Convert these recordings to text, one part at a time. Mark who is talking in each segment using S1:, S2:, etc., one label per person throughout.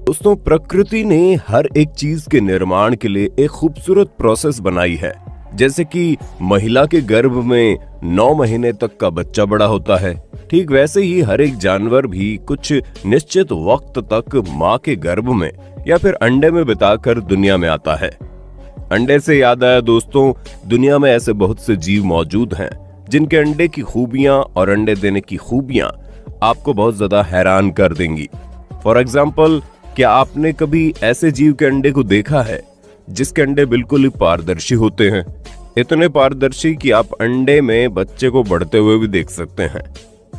S1: दोस्तों, प्रकृति ने हर एक चीज के निर्माण के लिए एक खूबसूरत प्रोसेस बनाई है। जैसे कि महिला के गर्भ में 9 महीने तक का बच्चा बड़ा होता है, ठीक वैसे ही हर एक जानवर भी कुछ निश्चित वक्त तक माँ के गर्भ में या फिर अंडे में बिताकर दुनिया में आता है। अंडे से याद आया दोस्तों, दुनिया में ऐसे बहुत से जीव मौजूद हैं जिनके अंडे की खूबियां और अंडे देने की खूबियां आपको बहुत ज्यादा हैरान कर देंगी। फॉर एग्जाम्पल, क्या आपने कभी ऐसे जीव के अंडे को देखा है जिसके अंडे बिल्कुल ही पारदर्शी होते हैं, इतने पारदर्शी कि आप अंडे में बच्चे को बढ़ते हुए भी देख सकते हैं।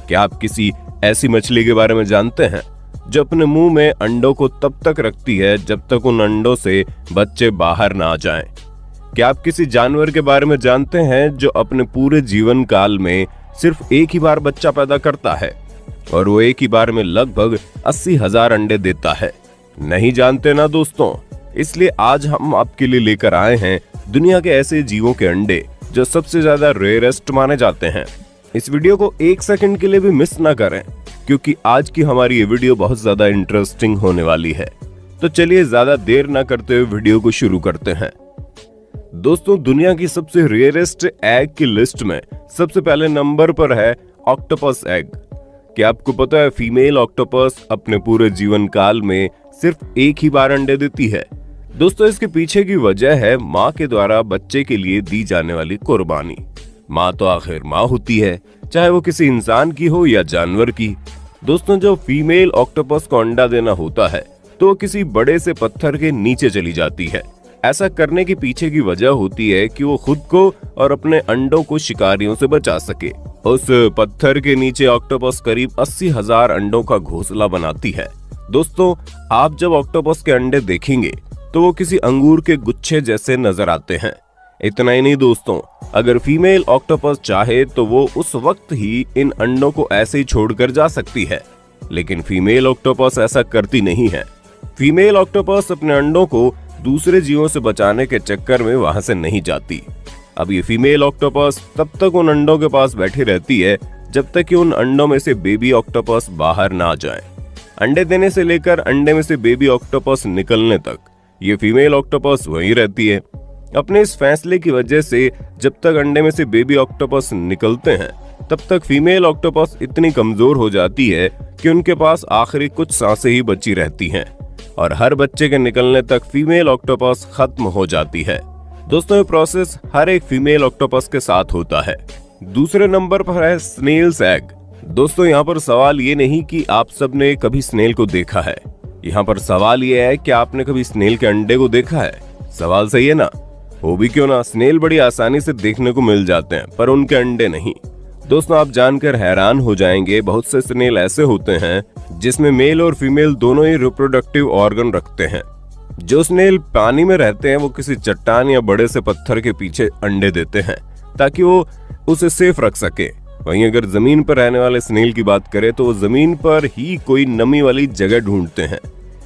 S1: क्या आप किसी ऐसी मछली के बारे में जानते हैं जो अपने मुंह में अंडों को तब तक रखती है जब तक उन अंडों से बच्चे बाहर ना आ जाएं? क्या आप किसी जानवर के बारे में जानते हैं जो अपने पूरे जीवन काल में सिर्फ एक ही बार बच्चा पैदा करता है और वो एक ही बार में लगभग 80,000 अंडे देता है? नहीं जानते ना दोस्तों, इसलिए आज हम आपके लिए लेकर आए हैं दुनिया के ऐसे जीवों के अंडे जो सबसे ज्यादा रेयरेस्ट माने जाते हैं। इस वीडियो को 1 सेकंड के लिए भी मिस ना करें, क्योंकि आज की हमारी ये वीडियो बहुत ज्यादा इंटरेस्टिंग होने वाली है। तो चलिए ज्यादा देर ना करते हुए वीडियो को शुरू करते हैं। दोस्तों, दुनिया की सबसे रेयरेस्ट एग की लिस्ट में सबसे पहले नंबर पर है ऑक्टोपस एग। क्या आपको पता है फीमेल ऑक्टोपस अपने पूरे जीवन काल में सिर्फ एक ही बार अंडे देती है? दोस्तों, इसके पीछे की वजह है माँ के द्वारा बच्चे के लिए दी जाने वाली कुर्बानी। माँ तो आखिर माँ होती है, चाहे वो किसी इंसान की हो या जानवर की। दोस्तों, जब फीमेल ऑक्टोपस को अंडा देना होता है तो वो किसी बड़े से पत्थर के नीचे चली जाती है। ऐसा करने के पीछे की वजह होती है कि वो खुद को और अपने अंडों को शिकारियों से बचा सके। उस पत्थर के नीचे ऑक्टोपस करीब 80,000 अंडों का घोंसला बनाती है। दोस्तों, आप जब ऑक्टोपस के अंडे देखेंगे तो वो किसी अंगूर के गुच्छे जैसे नजर आते हैं। इतना ही नहीं दोस्तों, अगर फीमेल ऑक्टोपस चाहे तो वो उस वक्त ही इन अंडों को ऐसे ही छोड़कर जा सकती है, लेकिन फीमेल ऑक्टोपस ऐसा करती नहीं है। फीमेल ऑक्टोपस अपने अंडों को दूसरे जीवों से बचाने के चक्कर में वहां से नहीं जाती। अब ये फीमेल ऑक्टोपस तब तक उन अंडों के पास बैठी रहती है जब तक कि उन अंडों में से बेबी ऑक्टोपस बाहर ना जाए। अंडे देने से लेकर अंडे में से बेबी ऑक्टोपस निकलने तक ये फीमेल ऑक्टोपस वहीं रहती है। अपने इस फैसले की वजह से जब तक अंडे में से बेबी ऑक्टोपस निकलते हैं तब तक फीमेल ऑक्टोपस इतनी कमजोर हो जाती है कि उनके पास आखिरी कुछ सांसें ही बची रहती हैं और हर बच्चे के निकलने तक फीमेल ऑक्टोपस खत्म हो जाती है। दोस्तों, ये प्रोसेस हर एक फीमेल ऑक्टोपस के साथ होता है। दूसरे नंबर पर है स्नेल्स एग। दोस्तों, यहाँ पर सवाल ये नहीं कि आप सबने कभी स्नेल को देखा है, यहाँ पर सवाल ये है कि आपने कभी स्नेल के अंडे को देखा है। सवाल सही है ना? हो भी क्यों ना, स्नेल बड़ी आसानी से देखने को मिल जाते हैं पर उनके अंडे नहीं। दोस्तों, आप जानकर हैरान हो जाएंगे, बहुत से स्नेल ऐसे होते हैं जिसमें मेल और फीमेल दोनों ही रिप्रोडक्टिव ऑर्गन रखते हैं। जो स्नेल पानी में रहते हैं वो किसी चट्टान या बड़े से पत्थर के पीछे अंडे देते हैं ताकि वो उसे सेफ रख सके। वहीं अगर जमीन पर रहने वाले स्नेल की बात करें तो वो जमीन पर ही कोई नमी वाली जगह ढूंढते हैं।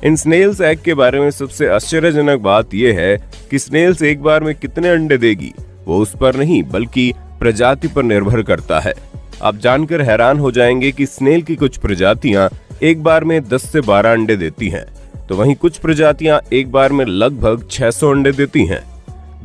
S1: इन स्नेल्स एग के बारे में सबसे आश्चर्यजनक बात यह है कि स्नेल्स एक बार में कितने अंडे देगी वो उस पर नहीं बल्कि प्रजाति पर निर्भर करता है। आप जानकर हैरान हो जाएंगे कि स्नेल की कुछ प्रजातियां एक बार में 10 से 12 अंडे देती हैं, तो वहीं कुछ प्रजातियां एक बार में लगभग 600 अंडे देती हैं।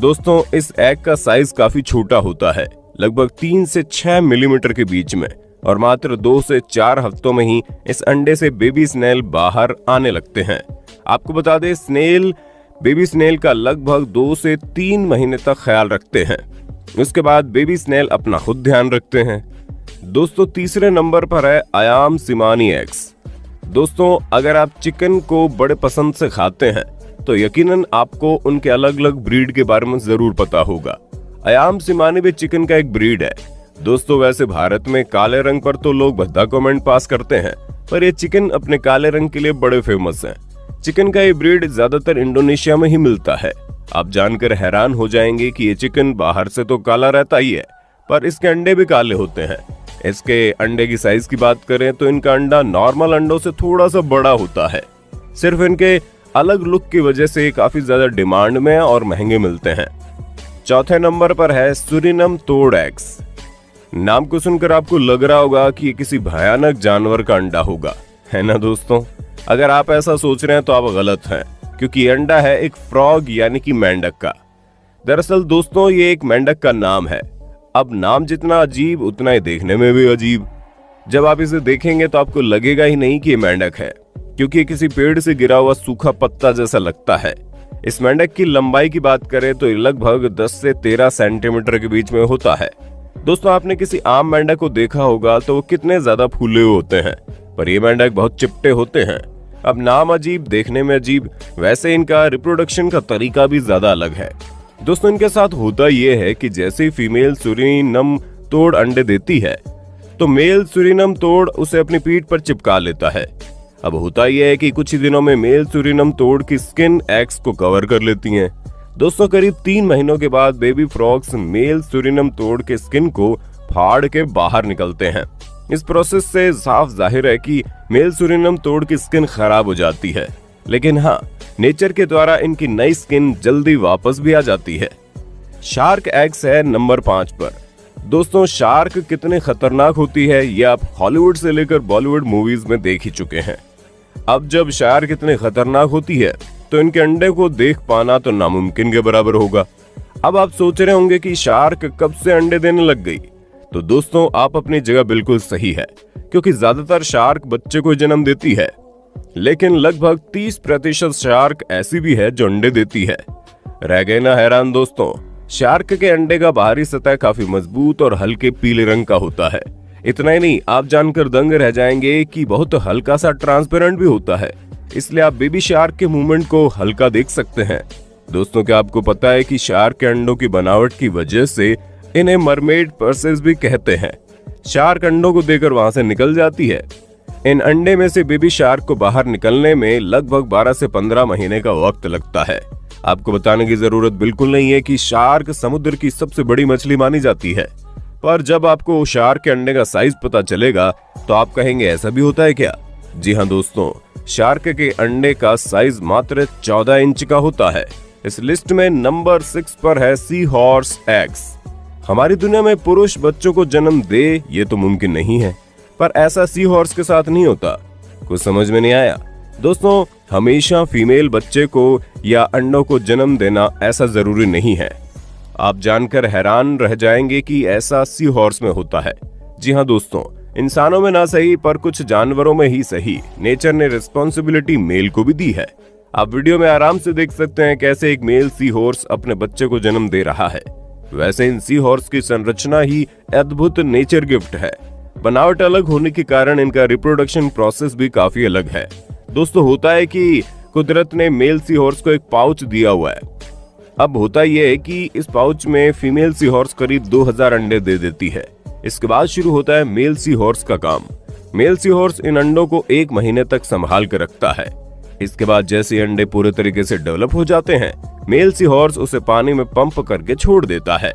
S1: दोस्तों, इस एग का साइज काफी छोटा होता है, लगभग 3 से 6 मिलीमीटर के बीच में, और मात्र 2 से 4 हफ्तों में ही इस अंडे से बेबी स्नेल बाहर आने लगते हैं। आपको बता दें, स्नेल बेबी स्नेल का लगभग 2 से 3 महीने तक ख्याल रखते हैं। उसके बाद बेबी स्नेल अपना खुद ध्यान रखते हैं। दोस्तों, तीसरे नंबर पर है अयाम सिमानी एग्स। दोस्तों, अगर आप चिकन को बड़े पसंद से खाते हैं तो यकीनन आपको उनके अलग अलग ब्रीड के बारे में जरूर पता होगा। अयाम सिमानी भी चिकन का एक ब्रीड है। दोस्तों, वैसे भारत में काले रंग पर तो लोग भद्दा कमेंट पास करते हैं, पर ये चिकन अपने काले रंग के लिए बड़े फेमस हैं। चिकन का ये ब्रीड ज्यादातर इंडोनेशिया में ही मिलता है। आप जानकर हैरान हो जाएंगे कि ये चिकन बाहर से तो काला रहता ही है, पर इसके अंडे भी काले होते हैं। इसके अंडे की साइज की बात करें तो इनका अंडा नॉर्मल अंडों से थोड़ा सा बड़ा होता है। सिर्फ इनके अलग लुक की वजह से काफी ज्यादा डिमांड में और महंगे मिलते हैं। चौथे नंबर पर है सूरिनम तोड़ एग्स। नाम को सुनकर आपको लग रहा होगा कि ये किसी भयानक जानवर का अंडा होगा, है ना दोस्तों? अगर आप ऐसा सोच रहे हैं तो आप गलत हैं, क्योंकि ये अंडा है एक फ्रॉग यानी कि मेंढक का। दरअसल दोस्तों ये एक मेंढक का नाम है। अब नाम जितना अजीब उतना ही देखने में भी अजीब। जब आप इसे देखेंगे तो आपको लगेगा ही नहीं कि ये मेंढक है, क्योंकि ये किसी पेड़ से गिरा हुआ सूखा पत्ता जैसा लगता है। इस मेंढक की लंबाई की बात करें तो लगभग 10 से 13 सेंटीमीटर के बीच में होता है। दोस्तों आपने किसी आम मेंढक को देखा होगा तो वो कितने ज्यादा फूले हुए होते हैं, पर ये मेंढक बहुत चिपटे होते हैं। अब नाम अजीब, देखने में अजीब, वैसे इनका रिप्रोडक्शन का तरीका भी ज्यादा अलग है। दोस्तों इनके साथ होता यह है कि जैसे ही फीमेल सूरीनम तोड़ अंडे देती है तो मेल सूरीनम तोड़ उसे अपनी पीठ पर चिपका लेता है। अब होता यह है कि कुछ ही दिनों में मेल सूरीनम तोड़ की स्किन एग्स को कवर कर लेती हैं। दोस्तों करीब 3 महीनों के बाद बेबी फ्रॉग्स मेल सूरीनम तोड़ के स्किन को फाड़ के बाहर निकलते हैं। इस प्रोसेस से साफ जाहिर है कि मेल सूरीनम तोड़ की स्किन खराब हो जाती है, लेकिन हाँ, नेचर के द्वारा इनकी नई स्किन जल्दी वापस भी आ जाती है। शार्क एग्स है नंबर 5 पर। दोस्तों शार्क कितने खतरनाक होती है ये आप हॉलीवुड से लेकर बॉलीवुड मूवीज में देख ही चुके हैं। अब जब शार्क इतने खतरनाक होती है तो इनके अंडे को देख पाना तो नामुमकिन के बराबर होगा। अब आप सोच रहे होंगे कि शार्क कब से अंडे देने लग गई, तो दोस्तों आप अपनी जगह बिल्कुल सही है, क्योंकि ज्यादातर शार्क बच्चे को जन्म देती है, लेकिन लगभग 30% शार्क ऐसी भी है जो अंडे देती है। रह गए ना हैरान दोस्तों? शार्क के अंडे का बाहरी सतह काफी मजबूत और हल्के पीले रंग का होता है। इतना ही नहीं, आप जानकर दंग रह जाएंगे कि बहुत हल्का सा ट्रांसपेरेंट भी होता है, इसलिए आप बेबी शार्क के मूवमेंट को हल्का देख सकते हैं। दोस्तों क्या आपको पता है कि शार्क के अंडों की बनावट की वजह से इन्हें मरमेड पर्सेस भी कहते हैं। शार्क अंडों को देकर वहां से निकल जाती है। इन अंडे में से बेबी शार्क को बाहर निकलने में लगभग 12 से 15 महीने का वक्त लगता है। आपको बताने की जरूरत बिल्कुल नहीं है कि शार्क समुद्र की सबसे बड़ी मछली मानी जाती है, पर जब आपको शार्क के अंडे का साइज पता चलेगा तो आप कहेंगे ऐसा भी होता है क्या? जी हाँ दोस्तों, शार्क के अंडे का साइज मात्र 14 इंच का होता है। इस लिस्ट में नंबर 6 पर है सी हॉर्स एग्स। हमारी दुनिया में पुरुष बच्चों को जन्म दे ये तो मुमकिन नहीं है, पर ऐसा सी हॉर्स के साथ नहीं होता। कुछ समझ में नहीं आया? दोस्तों हमेशा फीमेल बच्चे को या अंडों को जन्म देना ऐसा जरूरी नहीं है। आप जानकर हैरान रह जाएंगे कि ऐसा सी हॉर्स में होता है। जी हाँ दोस्तों, इंसानों में ना सही पर कुछ जानवरों में ही सही, नेचर ने रिस्पॉन्सिबिलिटी मेल को भी दी है। आप वीडियो में आराम से देख सकते हैं कैसे एक मेल सी हॉर्स अपने बच्चे को जन्म दे रहा है। वैसे इन सी हॉर्स की संरचना ही अद्भुत नेचर गिफ्ट है। बनावट अलग होने के कारण इनका रिप्रोडक्शन प्रोसेस भी काफी अलग है। दोस्तों होता है कि कुदरत ने मेल सी हॉर्स को एक पाउच दिया हुआ है। अब होता यह है कि इस पाउच में फीमेल सी हॉर्स करीब 2000 अंडे दे देती है। इसके बाद शुरू होता है मेल सी हॉर्स का काम। मेल सी हॉर्स इन अंडों को 1 महीने तक संभाल कर रखता है। इसके बाद जैसे अंडे पूरे तरीके से डेवलप हो जाते हैं, मेल सी हॉर्स उसे पानी में पंप करके छोड़ देता है।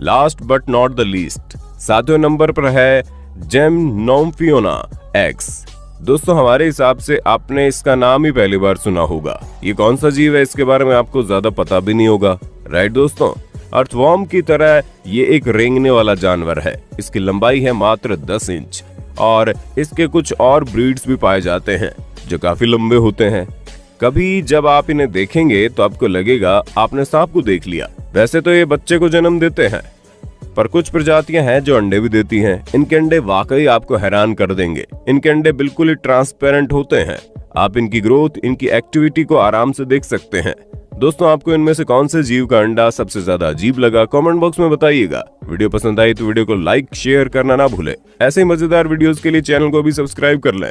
S1: Last but not the least, 7वें नंबर पर है जेमनोम्फियोना एग्स। दोस्तों हमारे हिसाब से आपने इसका नाम ही पहली बार सुना होगा। ये कौन सा जीव है इसके बारे में आपको ज्यादा पता भी नहीं होगा, राइट दोस्तों? अर्थवॉर्म की तरह ये एक रेंगने वाला जानवर है। इसकी लंबाई है मात्र 10 इंच और इसके कुछ और ब्रीड्स भी पाए जाते हैं जो काफी लंबे होते हैं। कभी जब आप इन्हें देखेंगे तो आपको लगेगा आपने सांप को देख लिया। वैसे तो ये बच्चे को जन्म देते हैं, पर कुछ प्रजातियां हैं जो अंडे भी देती हैं। इनके अंडे वाकई आपको हैरान कर देंगे। इनके अंडे बिल्कुल ही ट्रांसपेरेंट होते हैं। आप इनकी ग्रोथ, इनकी एक्टिविटी को आराम से देख सकते हैं। दोस्तों आपको इनमें से कौन से जीव का अंडा सबसे ज्यादा अजीब लगा, कमेंट बॉक्स में बताइएगा। वीडियो पसंद आई तो वीडियो को लाइक शेयर करना ना भूले। ऐसे ही मजेदार वीडियोस के लिए चैनल को भी सब्सक्राइब कर लें।